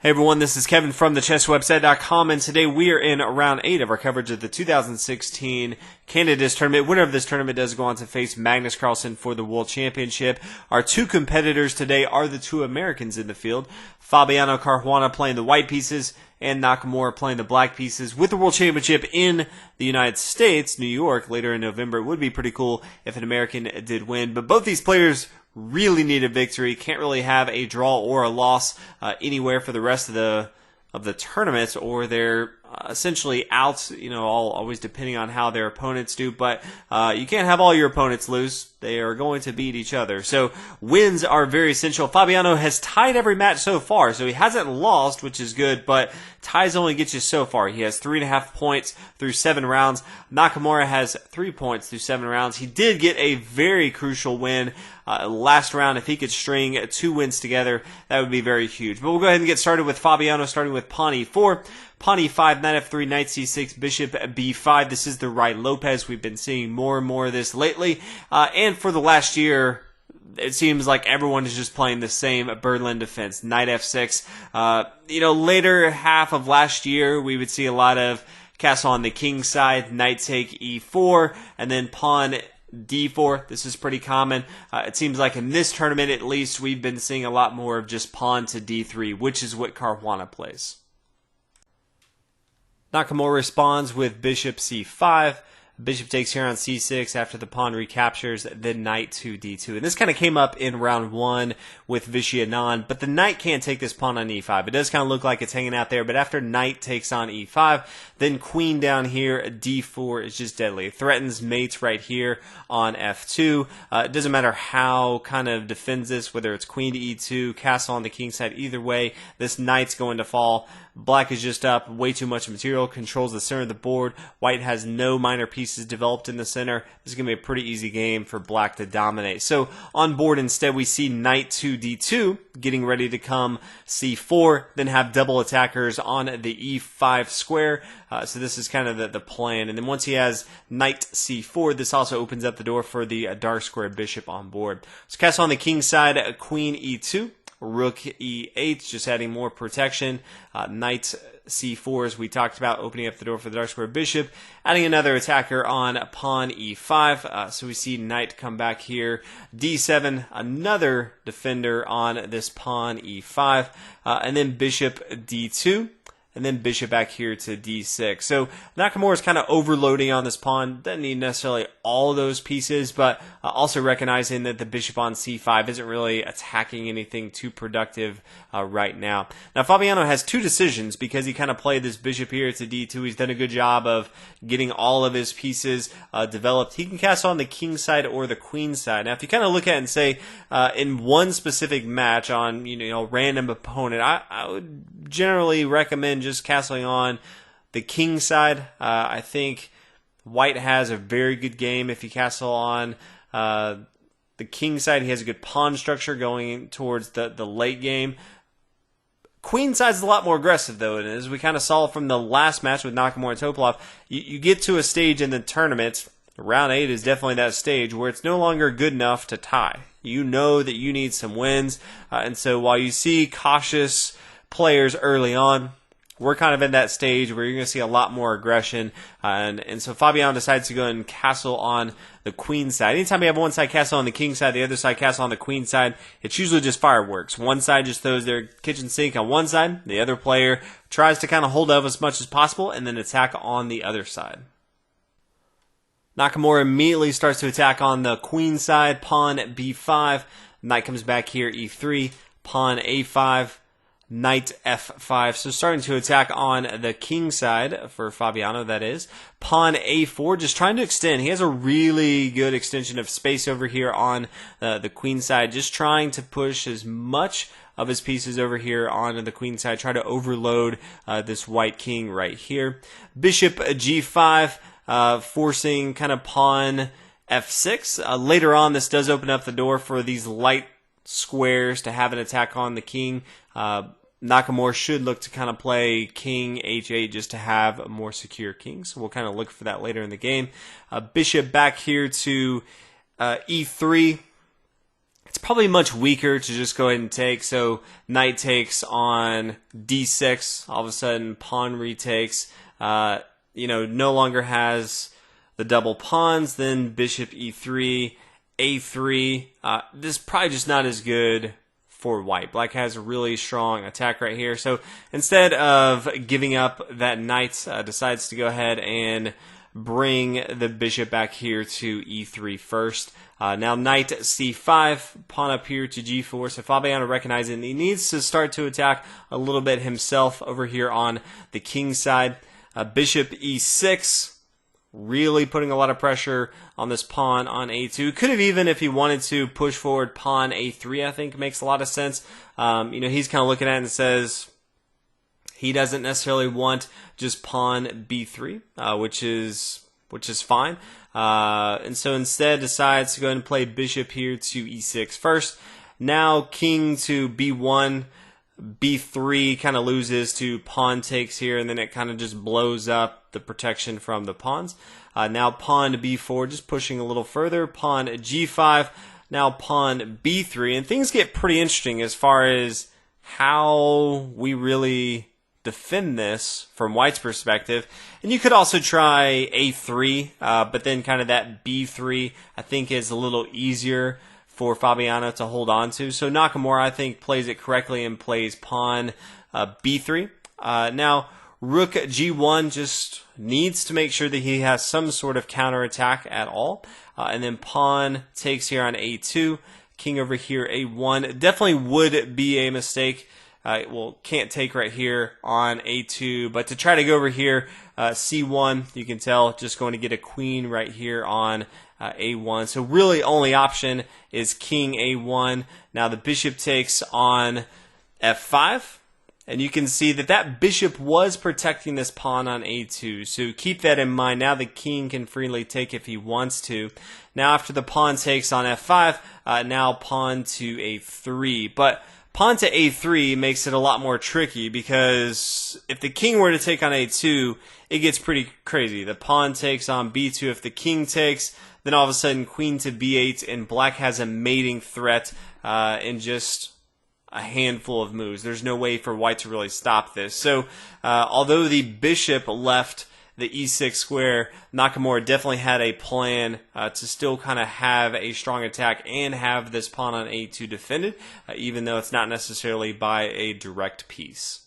Hey everyone, this is Kevin from thechesswebsite.com, and today we are in round 8 of our coverage of the 2016 Canada's tournament. Winner of this tournament does go on to face Magnus Carlsen for the World Championship. Our two competitors today are the two Americans in the field, Fabiano Caruana playing the white pieces and Nakamura playing the black pieces. With the World Championship in the United States, New York, later in November, it would be pretty cool if an American did win, but both these players really need a victory. Can't really have a draw or a loss anywhere for the rest of the tournament, or they're essentially out. Always depending on how their opponents do. But you can't have all your opponents lose. They are going to beat each other. So wins are very essential. Fabiano has tied every match so far, so he hasn't lost, which is good, but ties only get you so far. He has 3.5 points through 7 rounds. Nakamura has 3 points through 7 rounds. He did get a very crucial win last round. If he could string 2 wins together, that would be very huge. But we'll go ahead and get started with Fabiano, starting with pawn e4. Pawn e5, knight f3, knight c6, bishop b5. This is the right Lopez. We've been seeing more and more of this lately. And for the last year, it seems like everyone is just playing the same Berlin defense. Knight f6. Later half of last year, we would see a lot of castle on the king side, knight take e4, and then pawn d4. This is pretty common. It seems like in this tournament, at least, we've been seeing a lot more of just pawn to d3, which is what Caruana plays. Nakamura responds with bishop c5. Bishop takes here on c6 after the pawn recaptures, then knight to d2. And this kind of came up in round 1 with Vishy Anand, but the knight can't take this pawn on e5. It does kind of look like it's hanging out there, but after knight takes on e5, then queen down here, d4 is just deadly. It threatens mates right here on f2. It doesn't matter how kind of defends this, whether it's queen to e2, castle on the king side, either way, this knight's going to fall. Black is just up, way too much material, controls the center of the board. White has no minor pieces developed in the center. This is going to be a pretty easy game for black to dominate. So on board instead we see knight to d2, getting ready to come c4, then have double attackers on the e5 square. So this is kind of the plan. And then once he has knight c4, this also opens up the door for the dark square bishop on board. So castle on the king side, queen e2. Rook e8, just adding more protection. Knight c4, as we talked about, opening up the door for the dark square bishop. Adding another attacker on pawn e5. So we see knight come back here. d7, another defender on this pawn e5. And then bishop d2. And then bishop back here to d6. So Nakamura is kind of overloading on this pawn. Doesn't need necessarily all of those pieces, but also recognizing that the bishop on c5 isn't really attacking anything too productive right now. Now Fabiano has 2 decisions because he kind of played this bishop here to d2. He's done a good job of getting all of his pieces developed. He can castle on the king side or the queen side. Now if you kind of look at it and say in one specific match on random opponent, I would generally recommend just castling on the king side. I think white has a very good game if you castle on the king side. He has a good pawn structure going towards the late game. Queen side is a lot more aggressive, though, and as we kind of saw from the last match with Nakamura and Topalov, you get to a stage in the tournament, round 8 is definitely that stage, where it's no longer good enough to tie. You know that you need some wins, and so while you see cautious players early on, we're kind of in that stage where you're going to see a lot more aggression, and so Fabiano decides to go and castle on the queen side. Anytime you have one side castle on the king side, the other side castle on the queen side, it's usually just fireworks. One side just throws their kitchen sink on one side, the other player tries to kind of hold up as much as possible, and then attack on the other side. Nakamura immediately starts to attack on the queen side, pawn b5, knight comes back here, e3, pawn a5, knight f5. So starting to attack on the king side for Fabiano, that is. Pawn a4, just trying to extend. He has a really good extension of space over here on the queen side, just trying to push as much of his pieces over here onto the queen side, try to overload this white king right here. Bishop g5, forcing kind of pawn f6. Later on, this does open up the door for these light squares to have an attack on the king. Nakamura should look to kind of play king h8 just to have a more secure king. So we'll kind of look for that later in the game. Bishop back here to e3. it's probably much weaker to just go ahead and take. So knight takes on d6. All of a sudden, pawn retakes. No longer has the double pawns. Then bishop e3, a3. This is probably just not as good for white. Black has a really strong attack right here. So instead of giving up that knight, decides to go ahead and bring the bishop back here to e3 first. Now knight c5, pawn up here to g4. So Fabiano recognizes he needs to start to attack a little bit himself over here on the king side. Bishop e6, really putting a lot of pressure on this pawn on a2. Could have even, if he wanted to, push forward pawn a3, I think makes a lot of sense. He's kind of looking at it and says he doesn't necessarily want just pawn b3, which is fine. And so instead decides to go ahead and play bishop here to e6 first. Now king to b1, b3 kind of loses to pawn takes here, and then it kind of just blows up the protection from the pawns. Now pawn to b4, just pushing a little further. Pawn g5, now pawn b3, and things get pretty interesting as far as how we really defend this from white's perspective. And you could also try a3, but then kind of that b3 I think is a little easier for Fabiano to hold on to. So Nakamura, I think, plays it correctly and plays pawn b3. Now rook g1 just needs to make sure that he has some sort of counterattack at all. And then pawn takes here on a2. King over here a1. Definitely would be a mistake. Can't take right here on a2, but to try to go over here, c1, you can tell, just going to get a queen right here on a1. So really only option is king a1. Now the bishop takes on f5, and you can see that that bishop was protecting this pawn on a2. So keep that in mind. Now the king can freely take if he wants to. Now after the pawn takes on f5, now pawn to a3. But pawn to a3 makes it a lot more tricky, because if the king were to take on a2, it gets pretty crazy. The pawn takes on b2. If the king takes, then all of a sudden queen to b8, and black has a mating threat in just a handful of moves. There's no way for white to really stop this. So although the bishop left the e6 square, Nakamura definitely had a plan to still kind of have a strong attack and have this pawn on a2 defended, even though it's not necessarily by a direct piece.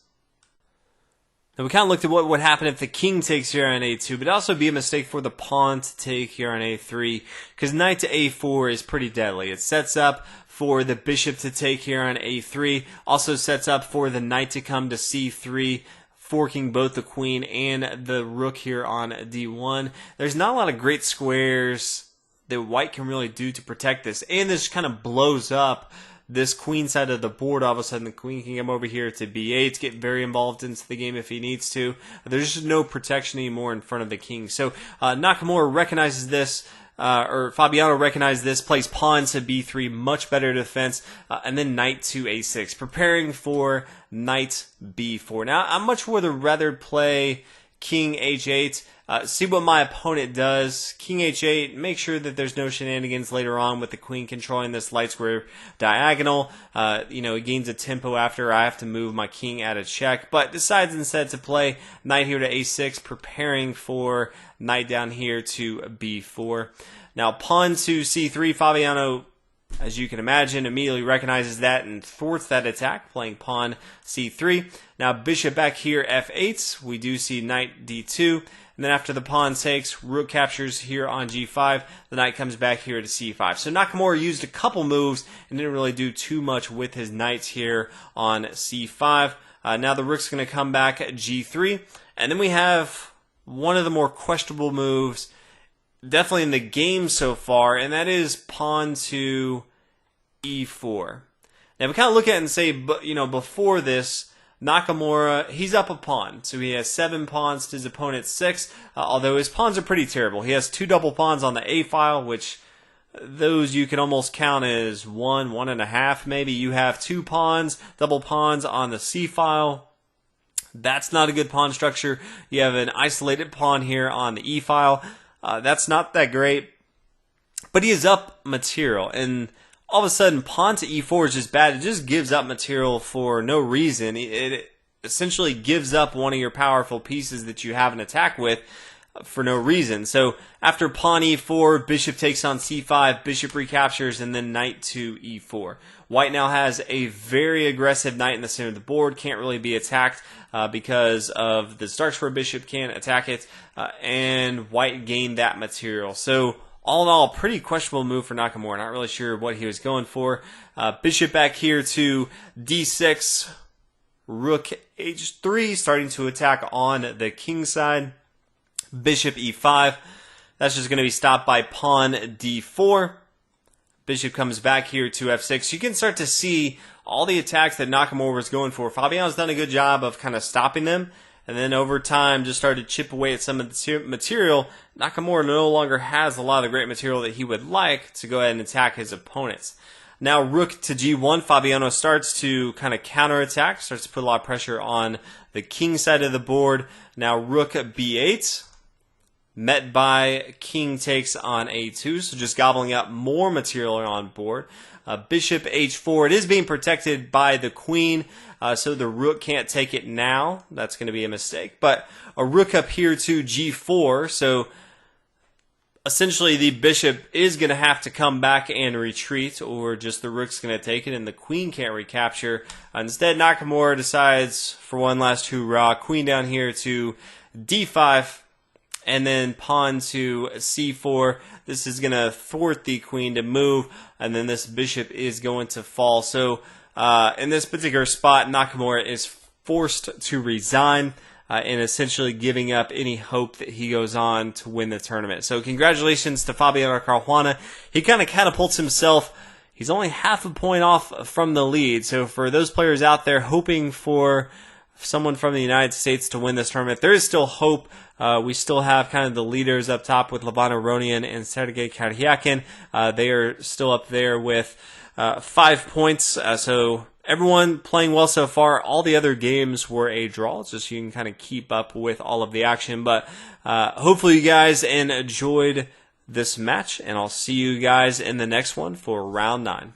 Now we kind of looked at what would happen if the king takes here on a2, but it'd also be a mistake for the pawn to take here on a3, because knight to a4 is pretty deadly. It sets up for the bishop to take here on a3, also sets up for the knight to come to c3, forking both the queen and the rook here on d1. There's not a lot of great squares that white can really do to protect this, and this kind of blows up this queen side of the board. All of a sudden the queen can come over here to b8, get very involved into the game if he needs to. There's just no protection anymore in front of the king. So Nakamura recognizes this, or Fabiano recognizes this, plays pawn to b3, much better defense, and then knight to a6, preparing for knight b4. Now, I much would rather play king h8, see what my opponent does. King h8, make sure that there's no shenanigans later on with the queen controlling this light square diagonal. It gains a tempo after I have to move my king out of check, but decides instead to play knight here to a6, preparing for knight down here to b4. Now pawn to c3, Fabiano, as you can imagine, immediately recognizes that and thwarts that attack, playing pawn c3. Now bishop back here f8, we do see knight d2, and then after the pawn takes, rook captures here on g5, the knight comes back here to c5. So Nakamura used a couple moves and didn't really do too much with his knights here on c5. Now the rook's going to come back at g3, and then we have one of the more questionable moves definitely in the game so far, and that is pawn to e4. Now we kind of look at it and say, before this, Nakamura, he's up a pawn, so he has 7 pawns to his opponent's 6, although his pawns are pretty terrible. He has 2 double pawns on the a file, which those you can almost count as 1.5 maybe. You have 2 pawns, double pawns on the c file. That's not a good pawn structure. You have an isolated pawn here on the e file. That's not that great, but he is up material, and all of a sudden pawn to e4 is just bad. It just gives up material for no reason. It essentially gives up one of your powerful pieces that you have an attack with for no reason. So after pawn e4, bishop takes on c5, bishop recaptures, and then knight to e4. White now has a very aggressive knight in the center of the board, can't really be attacked because of the dark square bishop can't attack it, and white gained that material. So all in all, pretty questionable move for Nakamura. Not really sure what he was going for. Bishop back here to d6, rook h3, starting to attack on the king side. Bishop e5. That's just going to be stopped by pawn d4. Bishop comes back here to f6. You can start to see all the attacks that Nakamura was going for. Fabiano's done a good job of kind of stopping them, and then over time just started to chip away at some of the material. Nakamura no longer has a lot of the great material that he would like to go ahead and attack his opponents. Now rook to g1, Fabiano starts to kind of counterattack, starts to put a lot of pressure on the king side of the board. Now rook b8. Met by king takes on a2, so just gobbling up more material on board. Bishop h4, it is being protected by the queen, so the rook can't take it now. That's going to be a mistake. But a rook up here to g4, so essentially the bishop is going to have to come back and retreat, or just the rook's going to take it and the queen can't recapture. Instead, Nakamura decides for one last hurrah, queen down here to d5, and then pawn to c4. This is going to thwart the queen to move, and then this bishop is going to fall. So in this particular spot, Nakamura is forced to resign, and essentially giving up any hope that he goes on to win the tournament. So congratulations to Fabiano Caruana. He kind of catapults himself. He's only half a point off from the lead. So for those players out there hoping for someone from the United States to win this tournament, there is still hope. We still have kind of the leaders up top with Labano Ronian and Sergei Karyakin. They are still up there with 5 points. So everyone playing well so far. All the other games were a draw, just so you can kind of keep up with all of the action. But hopefully you guys enjoyed this match, and I'll see you guys in the next one for round 9.